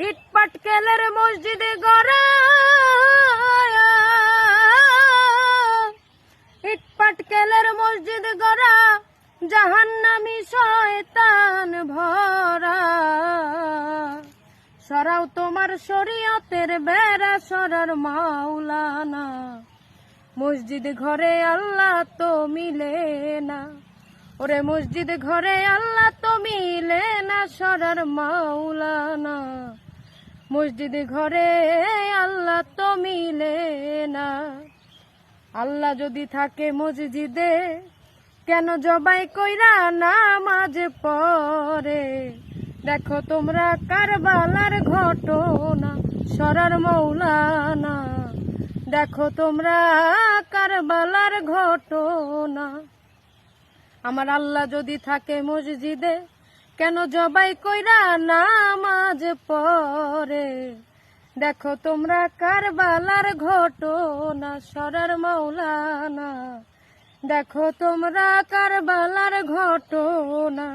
ইট পাটকেলের মসজিদে গড়া, ইট পাটকেলের মসজিদ গড়া, জাহান্নামী শয়তান ভরা। সরাও তোমার শরীয়তের বেড়া, সরার মাওলানা। মসজিদ ঘরে আল্লাহ তো মিলে না, ওরে মসজিদ ঘরে আল্লাহ তো মিলে না, সরার মাওলানা। মসজিদ ঘরে আল্লাহ তো মিলে না। আল্লাহ যদি থাকে মসজিদে, কেন জবাই কইরা নামাজ পড়ে? দেখো তোমরা কারবালার ঘটনা, সরার মাওলানা। দেখো তোমরা কারবালার ঘটনা। আমার আল্লাহ যদি থাকে মসজিদে, কেন জবাই কইরা নামাজ পড়ে? দেখো তোমরা কারবালার ঘটনা, সরার মাওলানা। দেখো তোমরা কারবালার ঘটনা।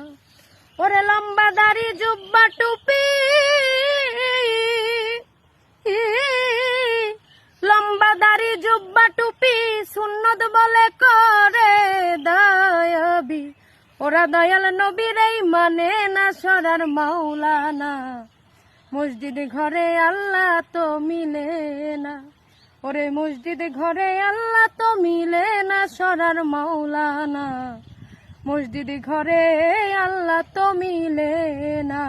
ওরে লম্বা দাড়ি জুব্বা টুপি, লম্বা দাড়ি জুব্বা টুপি, সুন্নত বলে করে দায়াবি। ওরা দয়াল নবীর এই মানে না, সরার মাওলানা। মসজিদ ঘরে আল্লাহ তো মিলে না, ওরে মসজিদ ঘরে আল্লাহ তো মিলে না, সরার মাওলানা। মসজিদ ঘরে আল্লাহ তো মিলে না।